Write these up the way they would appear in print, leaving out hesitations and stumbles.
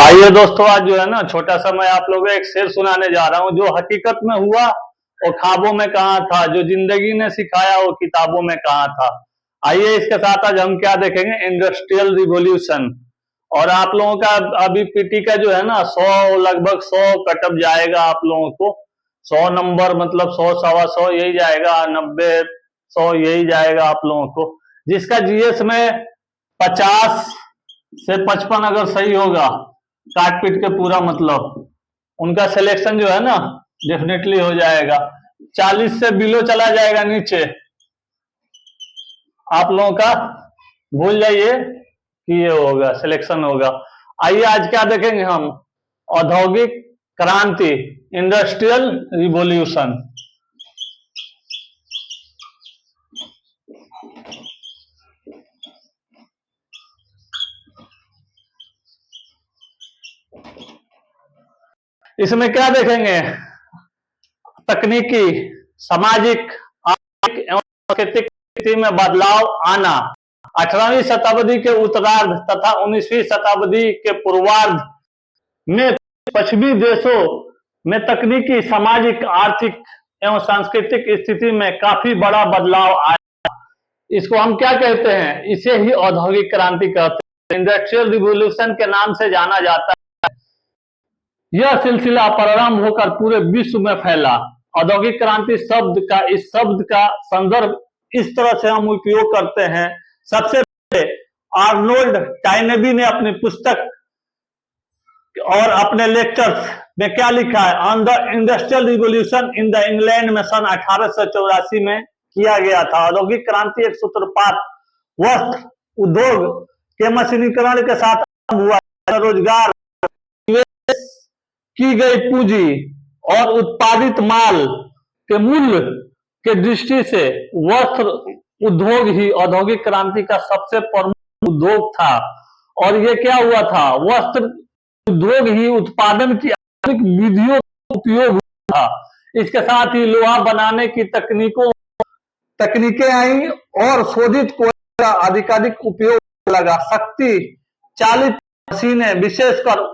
आइए दोस्तों, आज जो है ना छोटा सा मैं आप लोगों को एक शेर सुनाने जा रहा हूँ जो हकीकत में हुआ और ख्वाबों में कहाँ था, जो जिंदगी ने सिखाया वो किताबों में कहाँ था। आइए इसके साथ आज हम क्या देखेंगे, इंडस्ट्रियल रिवॉल्यूशन। और आप लोगों का अभी पीटी का जो है ना 100 लगभग 100 कटअप जाएगा आप लोगों को। 100 नंबर मतलब 100 सवा 100 यही जाएगा, 90 100 यही जाएगा आप लोगों को। जिसका जीएस में 50 से 55 अगर सही होगा काट पीट के पूरा, मतलब उनका सिलेक्शन जो है ना डेफिनेटली हो जाएगा। 40 से बिलो चला जाएगा नीचे आप लोगों का, भूल जाइए कि ये होगा सिलेक्शन होगा। आइए आज क्या देखेंगे हम, औद्योगिक क्रांति, इंडस्ट्रियल रिवॉल्यूशन। इसमें क्या देखेंगे, तकनीकी, सामाजिक, आर्थिक एवं सांस्कृतिक स्थिति में बदलाव आना। 18वीं शताब्दी के उत्तरार्ध तथा 19वीं शताब्दी के पूर्वार्ध में पश्चिमी देशों में तकनीकी, सामाजिक, आर्थिक एवं सांस्कृतिक स्थिति में काफी बड़ा बदलाव आया। इसको हम क्या कहते हैं, इसे ही औद्योगिक क्रांति कहते हैं, इंडस्ट्रियल रिवॉल्यूशन के नाम से जाना जाता है। यह सिलसिला प्रारंभ होकर पूरे विश्व में फैला। औद्योगिक क्रांति शब्द का, इस शब्द का संदर्भ इस तरह से हम उपयोग करते हैं। सबसे पहले आर्नोल्ड टाइनेबी ने अपनी पुस्तक और अपने लेक्चर्स में क्या लिखा है, on the industrial revolution in the England में सन 1884 में किया गया था। औद्योगिक क्रांति एक सूत्रपात वस्त्र उद्योग के मशीनीकरण के साथ हुआ। रोजगार, की गई पूंजी और उत्पादित माल के मूल्य के दृष्टि से वस्त्र उद्योग ही औद्योगिक क्रांति का सबसे प्रमुख उद्योग था। और ये क्या हुआ था, वस्त्र उद्योग ही उत्पादन की आधुनिक विधियों का उपयोग हुआ था। इसके साथ ही लोहा बनाने की तकनीकें आई और शोधित कोयले का अधिकाधिक उपयोग लगा। शक्ति चालित मशीनें, विशेषकर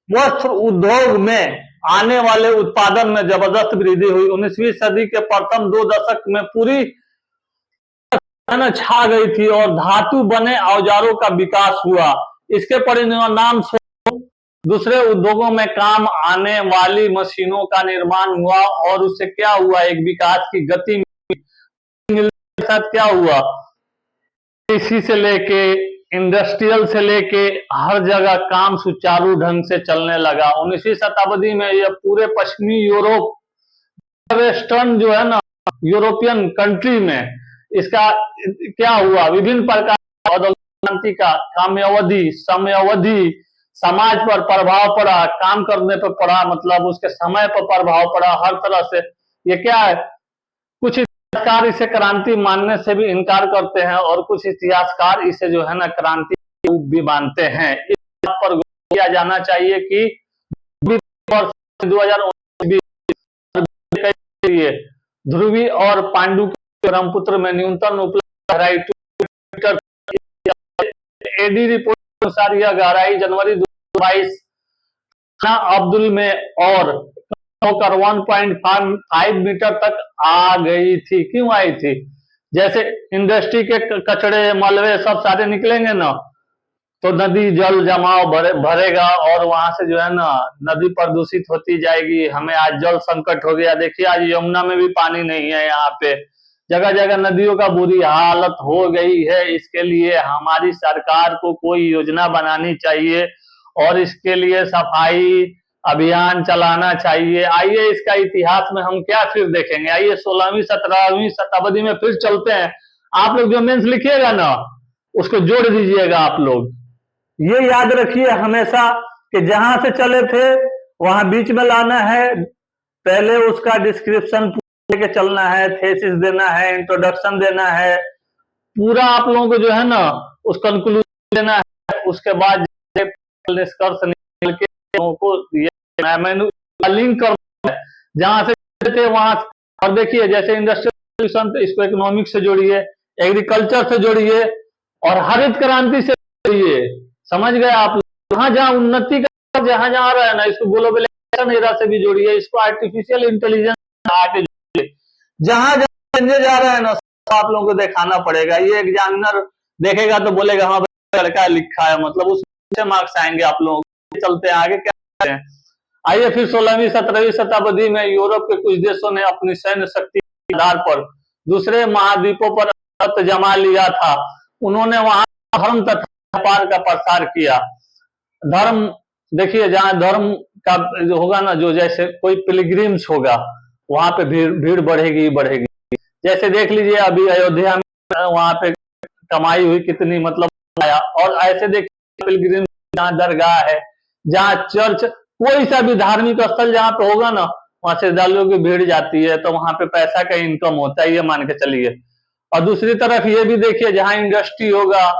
वस्त्र उद्योग में आने वाले उत्पादन में जबरदस्त वृद्धि हुई। 19वीं सदी के प्रथम 2 दशक में पूरी छा गई थी और धातु बने औजारों का विकास हुआ। इसके परिणाम स्वरूप दूसरे उद्योगों में काम आने वाली मशीनों का निर्माण हुआ और उससे क्या हुआ, एक विकास की गति मिलने के साथ क्या हुआ, कृषि से लेके इंडस्ट्रियल से लेके हर जगह काम सुचारू ढंग से चलने लगा। 19वीं शताब्दी में यह पूरे पश्चिमी यूरोप, वेस्टर्न जो है ना यूरोपियन कंट्री में इसका क्या हुआ, विभिन्न प्रकार औद्योगिक क्रांति का काम्यावधि, समयावधि समाज पर प्रभाव पड़ा, काम करने पर पड़ा, मतलब उसके समय पर प्रभाव पड़ा हर तरह से। ये क्या है, कुछ इतिहासकार इसे क्रांति मानने से भी इनकार करते हैं और कुछ इतिहासकार इसे जो है ना क्रांति भी मानते हैं। इस बात पर गौर किया जाना चाहिए कि 2019 ध्रुवी और पांडु के ब्रह्मपुत्र में न्यूनतम उपलब्ध गहराई 2 मीटर, एडी रिपोर्ट के अनुसार यह गहराई जनवरी 2022 अब्दुल में और होकर 1.5 मीटर तक आ गई थी। क्यों आई थी, जैसे इंडस्ट्री के कचड़े मलबे सब सारे निकलेंगे ना तो नदी जल जमाव भरेगा और वहां से जो है ना नदी प्रदूषित होती जाएगी। हमें आज जल संकट हो गया, देखिए आज यमुना में भी पानी नहीं है, यहाँ पे जगह जगह नदियों का बुरी हालत हो गई है। इसके लिए हमारी सरकार को कोई योजना बनानी चाहिए और इसके लिए सफाई अभियान चलाना चाहिए। आइए इसका इतिहास में हम क्या फिर देखेंगे, आइए 16वीं 17वीं शताब्दी में फिर चलते हैं। आप लोग जो मेंस लिखिएगा ना उसको जोड़ दीजिएगा आप लोग। ये याद रखिए हमेशा कि जहां से चले थे वहां बीच में लाना है, पहले उसका डिस्क्रिप्शन के चलना है, थेसिस देना है, इंट्रोडक्शन देना है, पूरा आप लोगों को जो है ना उस कंक्लूजन देना है। उसके बाद निष्कर्ष निकल के को लिंक करना है जहां से थे वहां। और देखिए जैसे इंडस्ट्रियल तो इसको इकोनॉमिक से जोड़िए, एग्रीकल्चर से जोड़िए और हरित क्रांति से जोड़िए। समझ गए आप, जहां जहां उन्नति जहां जहां रहा है ना, इसको ग्लोबलाइजेशन एरा से भी जोड़िए, इसको आर्टिफिशियल इंटेलिजेंस आके जोड़िए। जहां जहां जा रहा है ना, आप लोगों को दिखाना पड़ेगा। ये एग्जामिनर देखेगा तो बोलेगा हाँ लड़का लिखा है, मतलब उससे मार्क्स आएंगे आप लोगों को। चलते हैं आगे, क्या करते हैं। आइए फिर 16वीं 17वीं शताब्दी में यूरोप के कुछ देशों ने अपनी सैन्य शक्ति के आधार पर दूसरे महाद्वीपों पर रक्त जमा लिया था। उन्होंने वहां धर्म तथा व्यापार का प्रसार किया। धर्म देखिए, जहां धर्म का जो होगा ना, जो जैसे कोई पिलग्रिम्स होगा, वहां पे भीड़ भीड़ बढ़ेगी बढ़ेगी। जैसे देख लीजिए अभी अयोध्या में वहां पे कमाई हुई कितनी, मतलब आया। और ऐसे देखिए पिलग्रिम, जहाँ दरगाह है, जहाँ चर्च, कोई सा भी धार्मिक स्थल जहाँ पे होगा ना, वहां श्रद्धालुओं की भीड़ जाती है, तो वहां पे पैसा का इनकम होता है, ये मान के चलिए। और दूसरी तरफ ये भी देखिए, जहाँ इंडस्ट्री होगा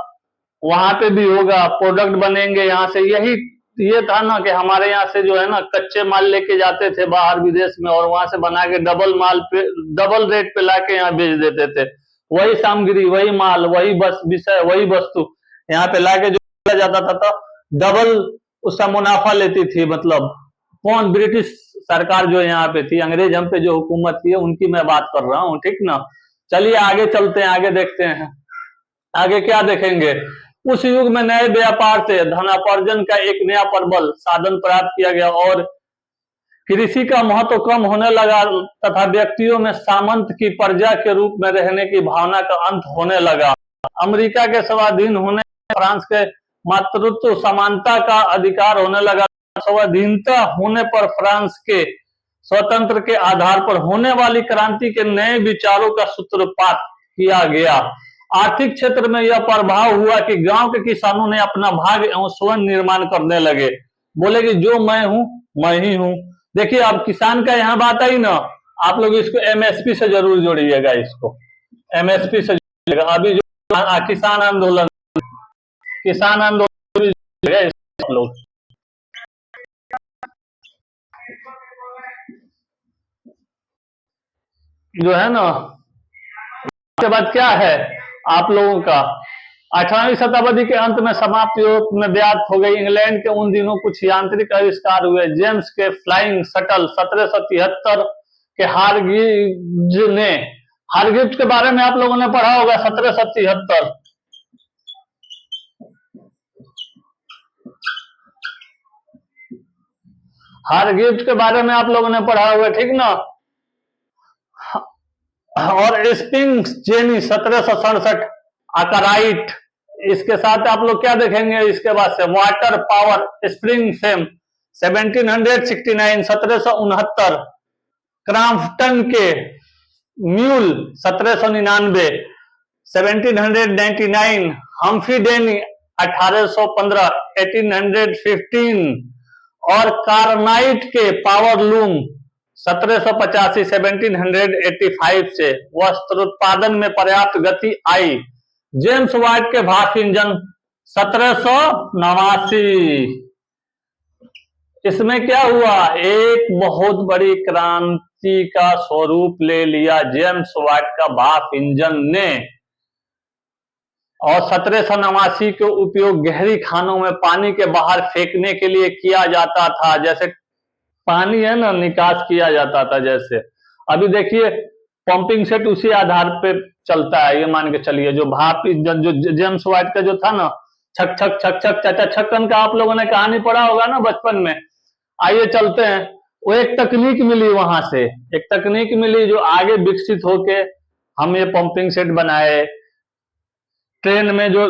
वहां पे भी होगा, प्रोडक्ट बनेंगे यहाँ से। यही ये था ना कि हमारे यहाँ से जो है ना कच्चे माल लेके जाते थे बाहर विदेश में, और वहां से बना के डबल माल पे, डबल रेट पे लाके यहाँ बेच देते थे। वही सामग्री, वही माल, वही बस विषय, वही वस्तु यहाँ पे लाके जो जाता था, तो डबल उसका मुनाफा लेती थी। मतलब कौन? ब्रिटिश सरकार जो यहाँ पे थी, अंग्रेज हम पे जो हुकूमत की है, उनकी मैं बात कर रहा हूँ, ठीक ना। चलिए आगे चलते हैं, आगे देखते हैं आगे क्या देखेंगे। उस युग में नए व्यापार से धनार्जन का एक नया प्रबल साधन प्राप्त किया गया, और कृषि का महत्व कम होने लगा, तथा व्यक्तियों में सामंत की प्रजा के रूप में रहने की भावना का अंत होने लगा। अमेरिका के स्वाधीन होने, फ्रांस के मातृत्व समानता का अधिकार होने लगा। स्वाधीनता होने पर फ्रांस के स्वतंत्र के आधार पर होने वाली क्रांति के नए विचारों का सूत्रपात किया गया। आर्थिक क्षेत्र में यह प्रभाव हुआ कि गांव के किसानों ने अपना भाग एवं स्वयं निर्माण करने लगे। बोले कि जो मैं हूं मैं ही हूं। देखिए अब किसान का यहाँ बात आई ना, आप लोग इसको एमएसपी से जरूर जोड़िएगा, इसको एमएसपी से जोड़िएगा। अभी जो किसान आंदोलन लोग जो है ना, उसके बाद क्या है आप लोगों का 18वीं शताब्दी के अंत में समाप्त यूरोप में व्याप्त हो गई। इंग्लैंड के उन दिनों कुछ यांत्रिक आविष्कार हुए। जेम्स के फ्लाइंग शटल 1773 के हारगिब्स के बारे में आप लोगों ने पढ़ा होगा। 1773 हारगिब्स के बारे में आप लोगों ने पढ़ा होगा, ठीक ना। और स्प्रिंग जेनी 1767 अकाराइट। इसके साथ आप लोग क्या देखेंगे, इसके बाद से water power spring fame 1769 1769, Crompton के म्यूल 1799 1799, हम्फ्री डेनी 1815 1815, और कार्नाइट के पावर लूम 1785 1785 से वस्त्रोत्पादन में पर्याप्त गति आई। जेम्स वाइट के भाप इंजन 1789। इसमें क्या हुआ, एक बहुत बड़ी क्रांति का स्वरूप ले लिया जेम्स वाइट का भाप इंजन ने। और 1789 के उपयोग गहरी खानों में पानी के बाहर फेंकने के लिए किया जाता था। जैसे पानी है ना, निकास किया जाता था। जैसे अभी देखिए पंपिंग सेट उसी आधार पे चलता है, ये मान के चलिए। जो भाप इंजन जो जेम्स वाइट का जो था ना, छक छक छक छक चाचा छक्कन का आप लोगों ने कहानी पढ़ा होगा ना बचपन में। आइए चलते हैं, वो एक तकनीक मिली, वहां से एक तकनीक मिली जो आगे विकसित होके हम ये पंपिंग सेट बनाए। ट्रेन में जो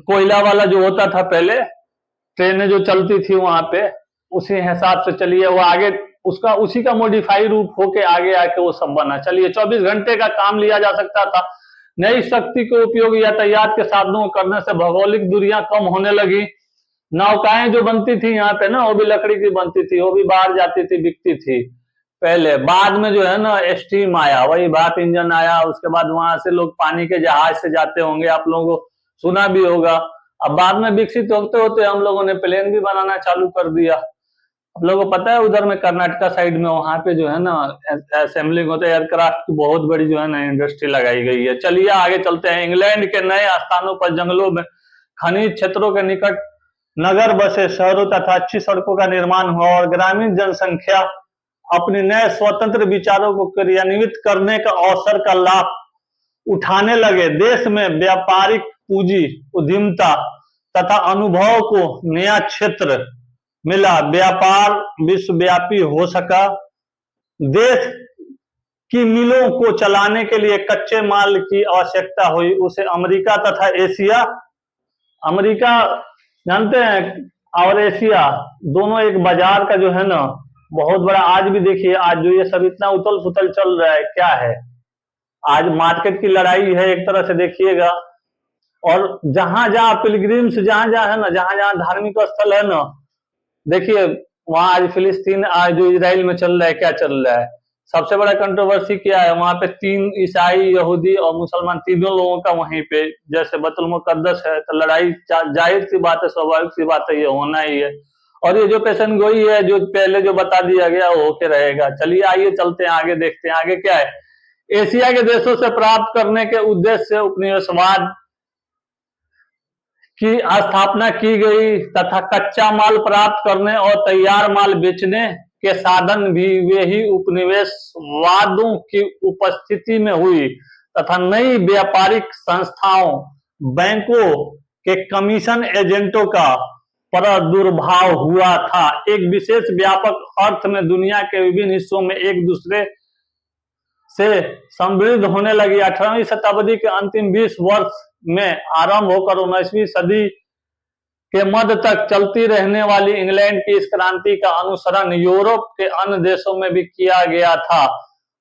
कोयला वाला जो होता था पहले, ट्रेनें जो चलती थी वहां पे, उसी हिसाब से चलिए वो आगे उसका उसी का मॉडिफाई रूप होके आगे आके वो सब बना। चलिए 24 घंटे का काम लिया जा सकता था। नई शक्ति के उपयोग यातायात के साधनों को करने से भौगोलिक दूरियां कम होने लगी। नौकाएं जो बनती थी यहाँ पे ना, वो भी लकड़ी की बनती थी, वो भी बाहर जाती थी, बिकती थी पहले। बाद में जो है ना स्टीम आया, वही भाप इंजन आया। उसके बाद वहां से लोग पानी के जहाज से जाते होंगे, आप लोगों को सुना भी होगा। अब बाद में विकसित होते होते हम लोगों ने प्लेन भी बनाना चालू कर दिया। आप लोगों को पता है उधर में कर्नाटका साइड में, वहां पे जो है ना असेंबलिंग होते हैं एयरक्राफ्ट की, बहुत बड़ी जो है ना इंडस्ट्री लगाई गई है। चलिए आगे चलते हैं। इंग्लैंड के नए स्थानों पर जंगलों में खनिज क्षेत्रों के निकट नगर बसे, शहरों तथा अच्छी सड़कों का निर्माण हुआ और ग्रामीण जनसंख्या अपने नए स्वतंत्र विचारों को क्रियान्वित करने का अवसर का लाभ उठाने लगे। देश में व्यापारिक पूंजी, उद्यमिता तथा अनुभव को नया क्षेत्र मिला। व्यापार विश्वव्यापी हो सका। देश की मिलों को चलाने के लिए कच्चे माल की आवश्यकता हुई। उसे अमेरिका तथा एशिया, अमेरिका जानते हैं और एशिया दोनों एक बाजार का जो है ना बहुत बड़ा, आज भी देखिए आज जो ये सब इतना उथल पुथल चल रहा है क्या है, आज मार्केट की लड़ाई है एक तरह से देखिएगा। और जहां जहां पिलग्रिम्स जहां जहां है ना, जहां जहां धार्मिक स्थल है ना, देखिए वहां आज फिलिस्तीन, आज जो इजराइल में चल रहा है क्या चल रहा है, सबसे बड़ा कंट्रोवर्सी क्या है, वहां पे 3 ईसाई, यहूदी और मुसलमान तीनों लोगों का वहीं पे जैसे बैतुल मुकद्दस है, तो लड़ाई जाहिर सी बात है, स्वाभाविक सी बात है, ये होना ही है। और ये जो पेशन गोई है जो पहले जो बता दिया गया वो होके रहेगा। चलिए आइए चलते हैं आगे, देखते हैं आगे क्या है। एशिया के देशों से प्राप्त करने के उद्देश्य से उपनिवेशवाद की स्थापना की गई तथा कच्चा माल प्राप्त करने और तैयार माल बेचने के साधन भी वे ही उपनिवेशवादों की उपस्थिति में हुई तथा नई व्यापारिक संस्थाओं, बैंकों के कमीशन एजेंटों का प्रादुर्भाव हुआ था। एक विशेष व्यापक अर्थ में दुनिया के विभिन्न हिस्सों में एक दूसरे से समृद्ध होने लगी। 18वीं शताब्दी के अंतिम 20 वर्ष में आरंभ होकर 19वीं सदी के मध्य तक चलती रहने वाली इंग्लैंड की इस क्रांति का अनुसरण यूरोप के अन्य देशों में भी किया गया था।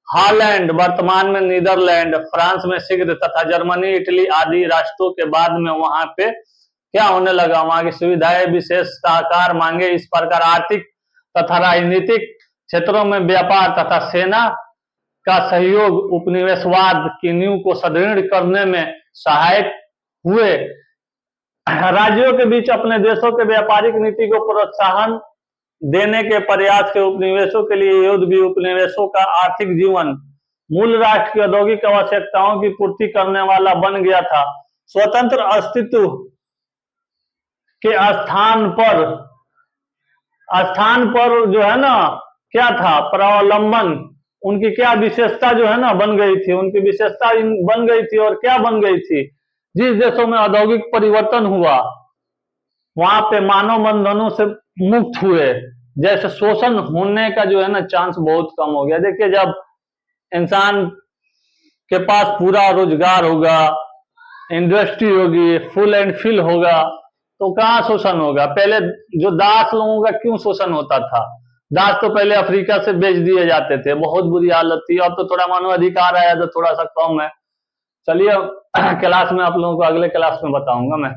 हॉलैंड, वर्तमान में नीदरलैंड, फ्रांस में शीघ्र तथा जर्मनी, इटली आदि राष्ट्रों के बाद में वहां पे क्या होने लगा, वहां की सुविधाएं विशेष साकार मांगे। इस प्रकार आर्थिक तथा राजनीतिक क्षेत्रों में व्यापार तथा सेना का सहयोग उपनिवेशवाद की नींव को सुदृढ़ करने में सहायक हुए। राज्यों के बीच अपने देशों के व्यापारिक नीति को प्रोत्साहन देने के प्रयास के उपनिवेशों के लिए युद्ध भी उपनिवेशों का आर्थिक जीवन मूल राष्ट्र की औद्योगिक आवश्यकताओं की पूर्ति करने वाला बन गया था। स्वतंत्र अस्तित्व के स्थान पर जो है ना क्या था, प्रावलंबन, उनकी क्या विशेषता जो है ना बन गई थी, उनकी विशेषता बन गई थी। और क्या बन गई थी, जिस देशों में औद्योगिक परिवर्तन हुआ वहां पे मानव बंधनों से मुक्त हुए, जैसे शोषण होने का जो है ना चांस बहुत कम हो गया। देखिए जब इंसान के पास पूरा रोजगार होगा, इंडस्ट्री होगी, फुल एंड फिल होगा, तो कहाँ शोषण होगा। पहले जो दास लोगों का क्यों शोषण होता था, दास तो पहले अफ्रीका से बेच दिए जाते थे, बहुत बुरी हालत थी। अब तो थोड़ा मानव अधिकार आया तो थोड़ा सा कम है। चलिए क्लास में आप लोगों को अगले क्लास में बताऊंगा मैं।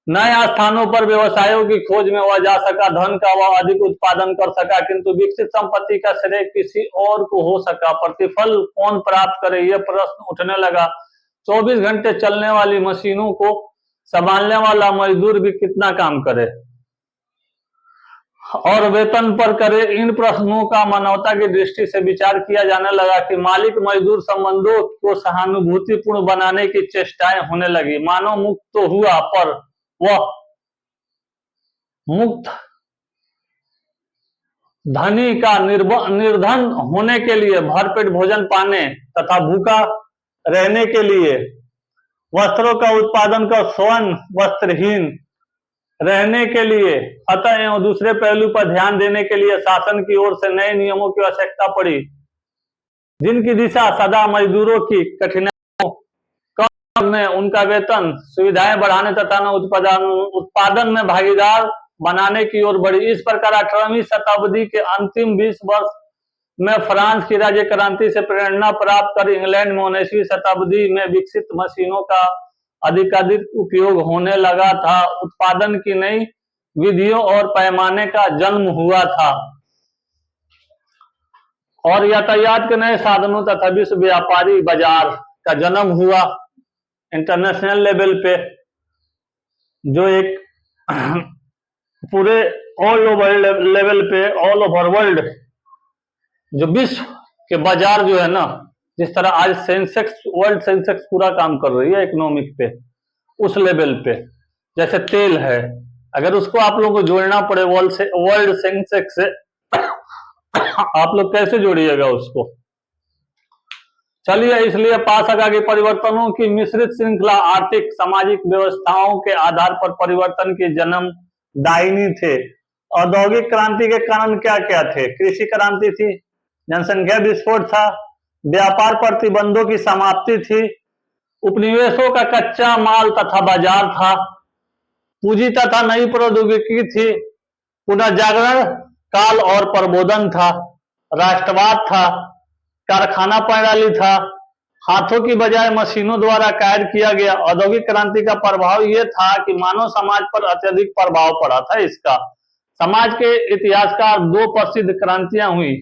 नए स्थानों पर व्यवसायों की खोज में वह जा सका, धन का वह अधिक उत्पादन कर सका, किंतु विकसित संपत्ति का श्रेय किसी और को हो सका। प्रतिफल कौन प्राप्त करे, यह प्रश्न उठने लगा। 24 घंटे चलने वाली मशीनों को संभालने वाला मजदूर भी कितना काम करे और वेतन पर करे। इन प्रश्नों का मानवता की दृष्टि से विचार किया जाने लगा कि मालिक मजदूर संबंधों को सहानुभूतिपूर्ण बनाने की चेष्टाएं होने लगी। मानव मुक्त तो हुआ, पर वह मुक्त धनी का निर्धन होने के लिए, भरपेट भोजन पाने तथा भूखा रहने के लिए, वस्त्रों का उत्पादन कर स्वयं वस्त्रहीन रहने के लिए, अतः एवं दूसरे पहलू पर ध्यान देने के लिए शासन की ओर से नए नियमों की आवश्यकता पड़ी, जिनकी दिशा सदा मजदूरों की कठिनाइयों कम करने, उनका वेतन, सुविधाएं बढ़ाने तथा उत्पादन में भागीदार बनाने की ओर बढ़ी। इस प्रकार 18वीं शताब्दी के अंतिम 20 वर्ष में फ्रांस की राज्य क्रांति से प्रेरणा प्राप्त कर इंग्लैंड में 19वीं शताब्दी में विकसित मशीनों का अधिकाधिक उपयोग होने लगा था। उत्पादन की नई विधियों और पैमाने का जन्म हुआ था और यातायात के नए साधनों तथा विश्व व्यापारी बाजार का जन्म हुआ। इंटरनेशनल लेवल पे जो एक पूरे ऑल ओवर लेवल पे, ऑल ओवर वर्ल्ड जो विश्व के बाजार जो है ना, जिस तरह आज सेंसेक्स, वर्ल्ड सेंसेक्स पूरा काम कर रही है इकोनॉमिक पे, उस लेवल पे, जैसे तेल है, अगर उसको आप लोगों को जोड़ना पड़े वर्ल्ड सेंसेक्स से आप लोग कैसे जोड़िएगा उसको? चलिए, इसलिए पास के परिवर्तनों की मिश्रित श्रृंखला आर्थिक सामाजिक व्यवस्थाओं के आधार पर परिवर्तन के जन्म दायिनी थे। औद्योगिक क्रांति के कारण क्या क्या थे? कृषि क्रांति थी, जनसंख्या विस्फोट था, व्यापार प्रतिबंधों की समाप्ति थी, उपनिवेशों का कच्चा माल तथा बाजार था, पूंजी तथा नई प्रौद्योगिकी थी, पुनर्जागरण काल और प्रबोधन था, राष्ट्रवाद था, कारखाना प्रणाली था, हाथों की बजाय मशीनों द्वारा कार्य किया गया। औद्योगिक क्रांति का प्रभाव यह था कि मानव समाज पर अत्यधिक प्रभाव पड़ा था इसका। समाज के इतिहासकार दो प्रसिद्ध क्रांतियां हुई।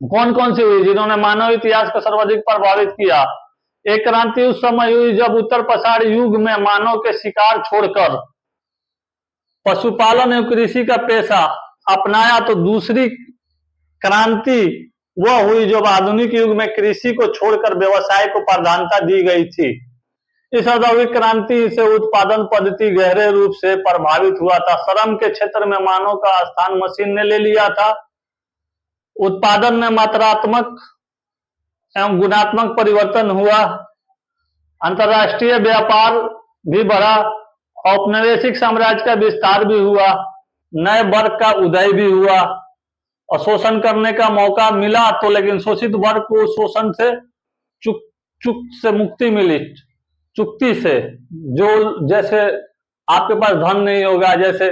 कौन कौन सी हुई जिन्होंने मानव इतिहास को सर्वाधिक प्रभावित किया? एक क्रांति उस समय हुई जब उत्तर पछाड़ युग में मानव के शिकार छोड़कर पशुपालन एवं कृषि का पेशा अपनाया। तो दूसरी क्रांति वह हुई जब आधुनिक युग में कृषि को छोड़कर व्यवसाय को प्राधान्यता दी गई थी। इस औद्योगिक क्रांति से उत्पादन पद्धति गहरे रूप से प्रभावित हुआ था। श्रम के क्षेत्र में मानव का स्थान मशीन ने ले लिया था। उत्पादन में मात्रात्मक एवं गुणात्मक परिवर्तन हुआ। अंतरराष्ट्रीय व्यापार भी बढ़ा। औपनिवेशिक साम्राज्य का विस्तार भी हुआ। नए वर्ग का उदय भी हुआ और शोषण करने का मौका मिला तो, लेकिन शोषित वर्ग को शोषण से चुक्त से मुक्ति मिली, चुक्ति से। जो जैसे आपके पास धन नहीं होगा, जैसे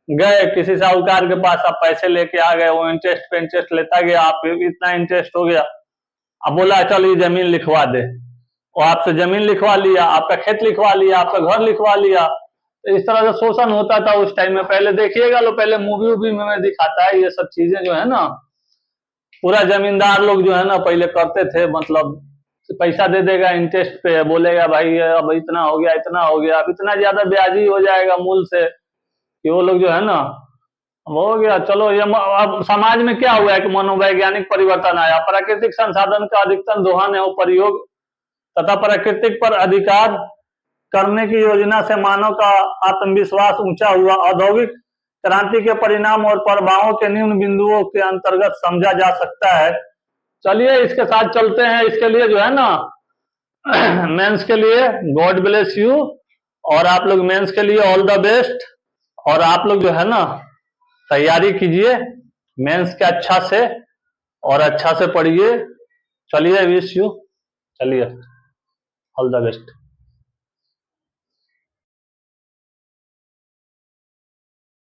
गए किसी साहूकार के पास, आप पैसे लेके आ गए, वो इंटरेस्ट पे इंटरेस्ट लेता गया, आप इतना इंटरेस्ट हो गया, अब बोला चल ये जमीन लिखवा दे, और आपसे जमीन लिखवा लिया, आपका खेत लिखवा लिया, आपका घर लिखवा लिया। तो इस तरह से शोषण होता था उस टाइम में। पहले देखिएगा लो, पहले मूवी वूवी में दिखाता है ये सब चीजें जो है ना, पूरा जमींदार लोग जो है ना पहले करते थे, मतलब पैसा दे देगा इंटरेस्ट पे, बोलेगा भाई अब इतना हो गया, इतना हो गया, अब इतना ज्यादा ब्याजी हो जाएगा मूल से कि वो लोग जो है ना, हो गया चलो। ये अब समाज में क्या हुआ है कि मनोवैज्ञानिक परिवर्तन आया। प्राकृतिक संसाधन का अधिकतम दोहन एवं प्रयोग तथा प्राकृतिक पर अधिकार करने की योजना से मानव का आत्मविश्वास ऊंचा हुआ। औद्योगिक क्रांति के परिणाम और प्रभावों के निम्न बिंदुओं के अंतर्गत समझा जा सकता है। चलिए इसके साथ चलते हैं। इसके लिए जो है ना मेंस के लिए गॉड ब्लेस यू, और आप लोग मेंस के लिए ऑल द बेस्ट। और आप लोग जो है ना तैयारी कीजिए मेंस के अच्छा से, और अच्छा से पढ़िए। चलिए विश यू, चलिए ऑल द बेस्ट।